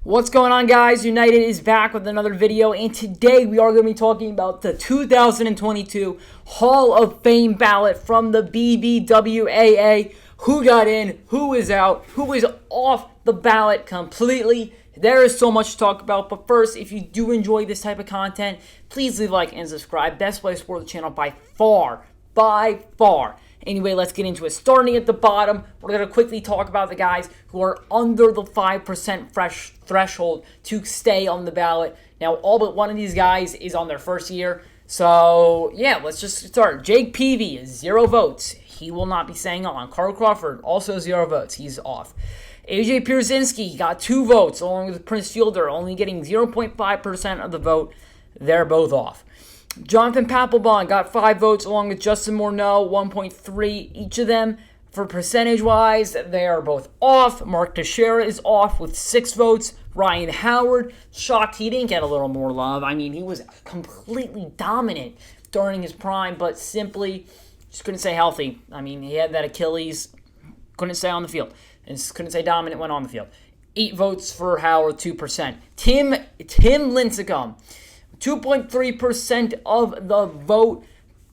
What's going on, guys? United is back with another video, and today we are going to be talking about the 2022 Hall of Fame ballot from the BBWAA. Who got in, who is out, who is off the ballot completely. There is so much to talk about, but first, if you do enjoy this type of content, please leave a like and subscribe. Best way to support the channel by far. Anyway, let's get into it. Starting at the bottom, we're going to quickly talk about the guys who are under the 5% threshold to stay on the ballot. Now, all but one of these guys is on their first year. So, yeah, let's just start. Jake Peavy is 0 votes. He will not be staying on. Carl Crawford, also 0 votes. He's off. AJ Pierzynski got 2 votes, along with Prince Fielder, only getting 0.5% of the vote. They're both off. Jonathan Papelbon got 5 votes, along with Justin Morneau, 1.3 each of them. For percentage-wise, they are both off. Mark Teixeira is off with 6 votes. Ryan Howard, shocked he didn't get a little more love. I mean, he was completely dominant during his prime, but simply just couldn't stay healthy. I mean, he had that Achilles, couldn't stay on the field, and couldn't stay dominant when on the field. 8 votes for Howard, 2%. Tim Lincecum, 2.3% of the vote.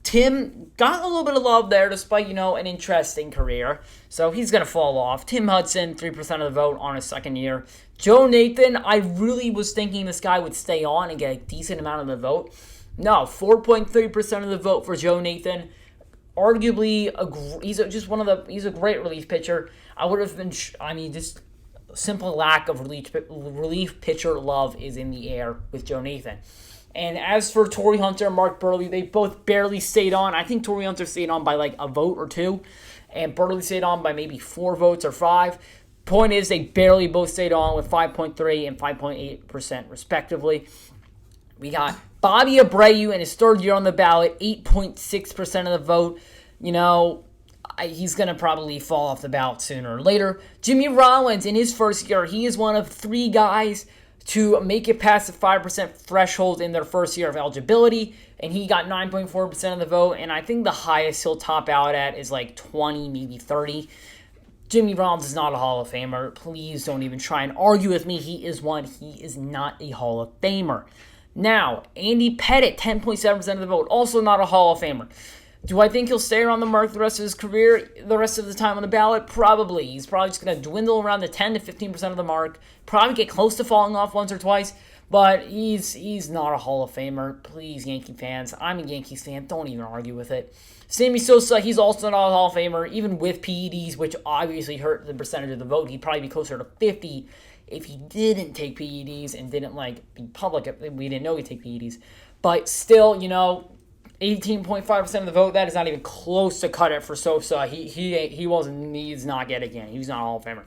Tim got a little bit of love there despite, an interesting career. So he's going to fall off. Tim Hudson, 3% of the vote on his second year. Joe Nathan, I really was thinking this guy would stay on and get a decent amount of the vote. No, 4.3% of the vote for Joe Nathan. Arguably, he's a great relief pitcher. I would have been, just simple lack of relief pitcher love is in the air with Joe Nathan. And as for Torrey Hunter and Mark Buehrle, they both barely stayed on. I think Torrey Hunter stayed on by like a vote or 2, and Buehrle stayed on by maybe 4 votes or 5. Point is, they barely both stayed on with 5.3 and 5.8% respectively. We got Bobby Abreu in his third year on the ballot, 8.6% of the vote. He's going to probably fall off the ballot sooner or later. Jimmy Rollins in his first year, he is one of 3 guys to make it past the 5% threshold in their first year of eligibility, and he got 9.4% of the vote, and I think the highest he'll top out at is like 20, maybe 30. Jimmy Rollins is not a Hall of Famer. Please don't even try and argue with me. He is one. He is not a Hall of Famer. Now, Andy Pettit, 10.7% of the vote, also not a Hall of Famer. Do I think he'll stay around the mark the rest of his career, the rest of the time on the ballot? Probably. He's probably just going to dwindle around the 10 to 15% of the mark, probably get close to falling off once or twice, but he's not a Hall of Famer. Please, Yankee fans. I'm a Yankees fan. Don't even argue with it. Sammy Sosa, he's also not a Hall of Famer, even with PEDs, which obviously hurt the percentage of the vote. He'd probably be closer to 50 if he didn't take PEDs and didn't, be public. We didn't know he'd take PEDs. But still, 18.5% of the vote, that is not even close to cut it for Sosa. He's not getting in. He's not a Hall of Famer.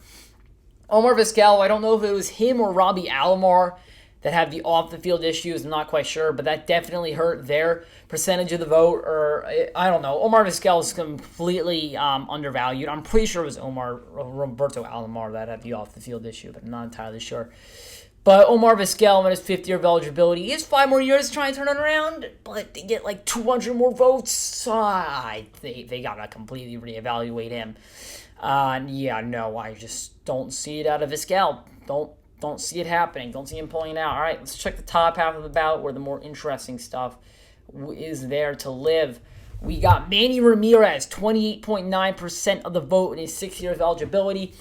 Omar Vizquel, I don't know if it was him or Robbie Alomar that had the off-the-field issues. I'm not quite sure, but that definitely hurt their percentage of the vote, or I don't know. Omar Vizquel is completely undervalued. I'm pretty sure it was Roberto Alomar that had the off-the-field issue, but I'm not entirely sure. But Omar Vizquel, in his 5th year of eligibility, he has 5 more years to try and turn it around, but they get 200 more votes. They got to completely reevaluate him. I just don't see it out of Vizquel. Don't see it happening. Don't see him pulling it out. All right, let's check the top half of the ballot where the more interesting stuff is there to live. We got Manny Ramirez, 28.9% of the vote in his 6 years of eligibility.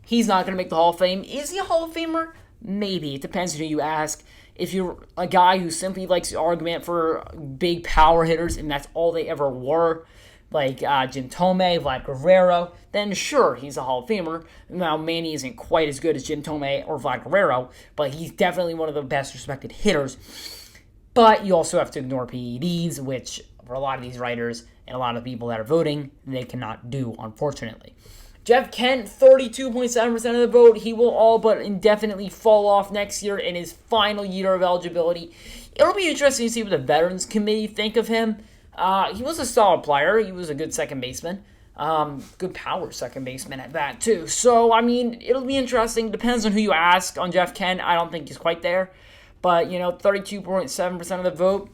He's not going to make the Hall of Fame. Is he a Hall of Famer? Maybe. It depends who you ask. If you're a guy who simply likes the argument for big power hitters and that's all they ever were, like Jim Thome, Vlad Guerrero, then sure, he's a Hall of Famer. Now, Manny isn't quite as good as Jim Thome or Vlad Guerrero, but he's definitely one of the best respected hitters. But you also have to ignore PEDs, which for a lot of these writers and a lot of people that are voting, they cannot do, unfortunately. Jeff Kent, 32.7% of the vote. He will all but indefinitely fall off next year in his final year of eligibility. It'll be interesting to see what the Veterans Committee think of him. He was a solid player. He was a good second baseman. Good power second baseman at that, too. So, it'll be interesting. Depends on who you ask on Jeff Kent. I don't think he's quite there. But, 32.7% of the vote.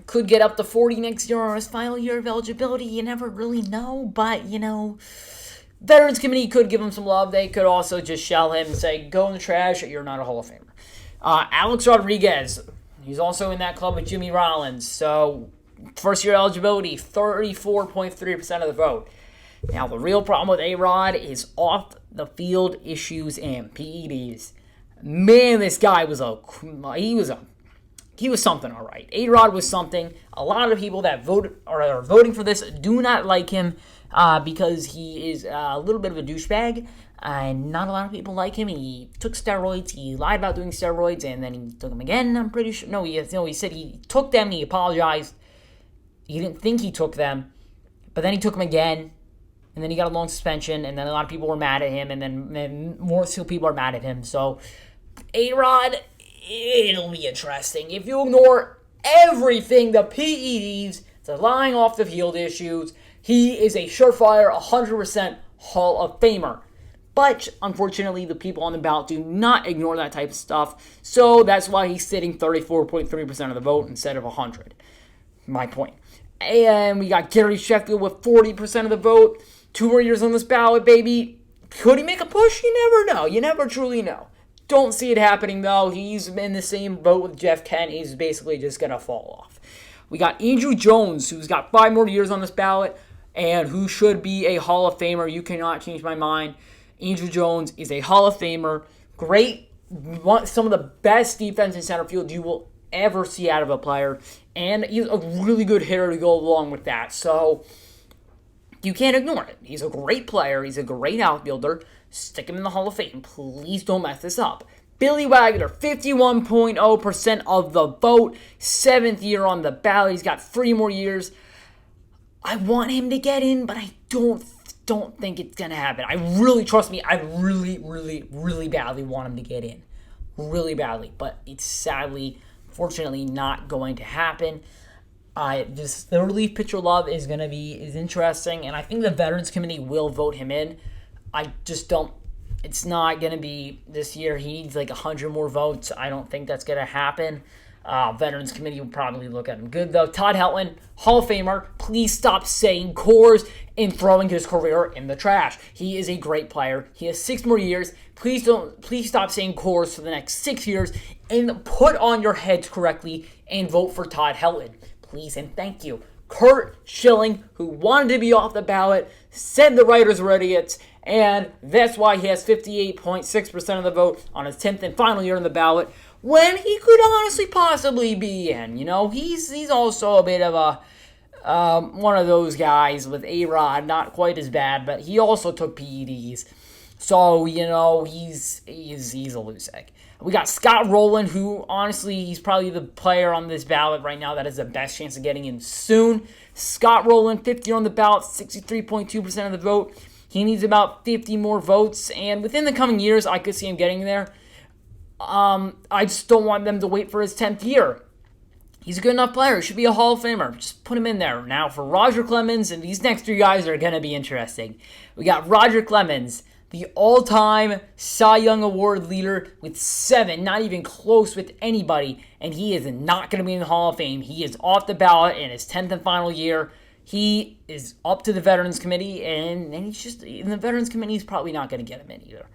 Could get up to 40 next year on his final year of eligibility. You never really know. But, Veterans Committee could give him some love. They could also just shell him and say, go in the trash, you're not a Hall of Famer. Alex Rodriguez, he's also in that club with Jimmy Rollins. So, first-year eligibility, 34.3% of the vote. Now, the real problem with A-Rod is off-the-field issues and PEDs. Man, this guy was he was something, all right. A-Rod was something. A lot of people that vote or are voting for this do not like him because he is a little bit of a douchebag. And not a lot of people like him. He took steroids. He lied about doing steroids, and then he took them again. I'm pretty sure. No, he said he took them. And he apologized. He didn't think he took them, but then he took them again, and then he got a long suspension. And then a lot of people were mad at him, and then more still people are mad at him. So, A-Rod, it'll be interesting. If you ignore everything, the PEDs, the lying off the field issues, he is a surefire 100% Hall of Famer. But, unfortunately, the people on the ballot do not ignore that type of stuff. So, that's why he's sitting 34.3% of the vote instead of 100. My point. And we got Gary Sheffield with 40% of the vote. 2 more years on this ballot, baby. Could he make a push? You never know. You never truly know. Don't see it happening, though. He's in the same boat with Jeff Kent. He's basically just going to fall off. We got Andrew Jones, who's got 5 more years on this ballot, and who should be a Hall of Famer. You cannot change my mind. Andrew Jones is a Hall of Famer. Great. Some of the best defense in center field you will ever see out of a player. And he's a really good hitter to go along with that. So, you can't ignore it. He's a great player. He's a great outfielder. Stick him in the Hall of Fame. Please don't mess this up. Billy Wagner, 51.0% of the vote. 7th year on the ballot. He's got 3 more years. I want him to get in, but I don't think it's going to happen. I really badly want him to get in. Really badly. But it's sadly, fortunately, not going to happen. The relief pitcher love is interesting, and I think the Veterans Committee will vote him in. I just don't. It's not going to be this year. He needs like 100 more votes. I don't think that's going to happen. Veterans Committee will probably look at him good, though. Todd Hetland, Hall of Famer. Please stop saying Coors and throwing his career in the trash. He is a great player. He has 6 more years. Please stop saying Coors for the next 6 years and put on your heads correctly and vote for Todd Hetland. Please and thank you. Kurt Schilling, who wanted to be off the ballot, said the writers were idiots, and that's why he has 58.6% of the vote on his 10th and final year on the ballot, when he could honestly possibly be in. You know, he's also a bit of a one of those guys with A-Rod, not quite as bad, but he also took PEDs. So, you know, he's a loose egg. We got Scott Rowland, who, honestly, he's probably the player on this ballot right now that has the best chance of getting in soon. Scott Rowland, 50 on the ballot, 63.2% of the vote. He needs about 50 more votes, and within the coming years, I could see him getting there. I just don't want them to wait for his 10th year. He's a good enough player. He should be a Hall of Famer. Just put him in there. Now, for Roger Clemens, and these next 3 guys are going to be interesting. We got Roger Clemens, the all-time Cy Young Award leader with 7, not even close with anybody, and he is not going to be in the Hall of Fame. He is off the ballot in his 10th and final year. He is up to the Veterans Committee, and he's just, in the Veterans Committee, he's probably not going to get him in either.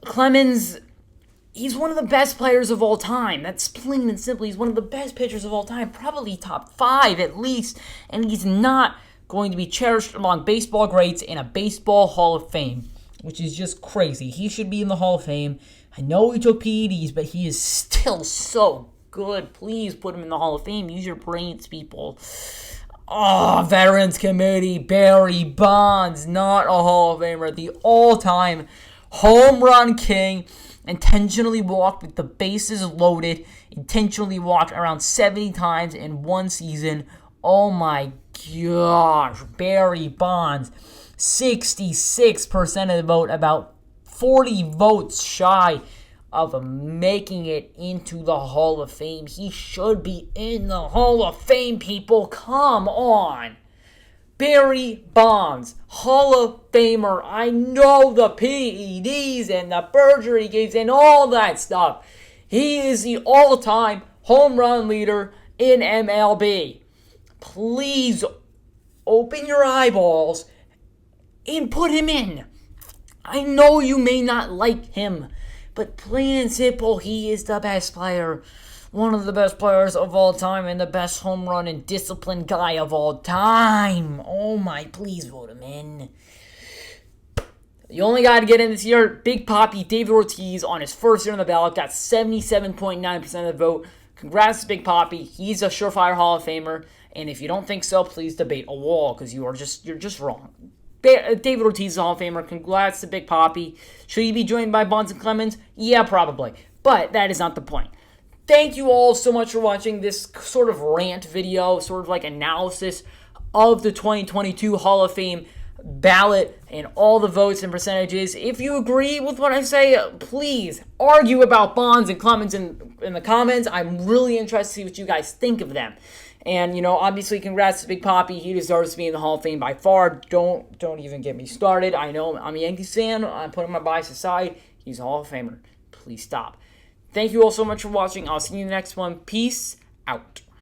Clemens, he's one of the best players of all time. That's plain and simple. He's one of the best pitchers of all time, probably top 5 at least, and he's not going to be cherished among baseball greats in a baseball Hall of Fame, which is just crazy. He should be in the Hall of Fame. I know he took PEDs, but he is still so good. Please put him in the Hall of Fame. Use your brains, people. Oh, Veterans Committee, Barry Bonds, not a Hall of Famer. The all-time home run king. Intentionally walked with the bases loaded. Intentionally walked around 70 times in one season. Oh my gosh. Barry Bonds. 66% of the vote, about 40 votes shy of making it into the Hall of Fame. He should be in the Hall of Fame, people. Come on. Barry Bonds, Hall of Famer. I know the PEDs and the perjury games and all that stuff. He is the all-time home run leader in MLB. Please open your eyeballs and put him in. I know you may not like him, but plain and simple, he is the best player. One of the best players of all time and the best home run and disciplined guy of all time. Oh my, please vote him in. The only guy to get in this year, Big Papi, David Ortiz, on his first year on the ballot, got 77.9% of the vote. Congrats to Big Papi. He's a surefire Hall of Famer. And if you don't think so, please debate a wall, because you're just wrong. David Ortiz is a Hall of Famer. Congrats to Big Papi. Should he be joined by Bonds and Clemens? Yeah, probably. But that is not the point. Thank you all so much for watching this sort of rant video, sort of like analysis of the 2022 Hall of Fame ballot and all the votes and percentages. If you agree with what I say, please argue about Bonds and Clemens in the comments. I'm really interested to see what you guys think of them. And, obviously, congrats to Big Papi. He deserves to be in the Hall of Fame by far. Don't even get me started. I know I'm a Yankees fan. I'm putting my bias aside. He's a Hall of Famer. Please stop. Thank you all so much for watching. I'll see you in the next one. Peace out.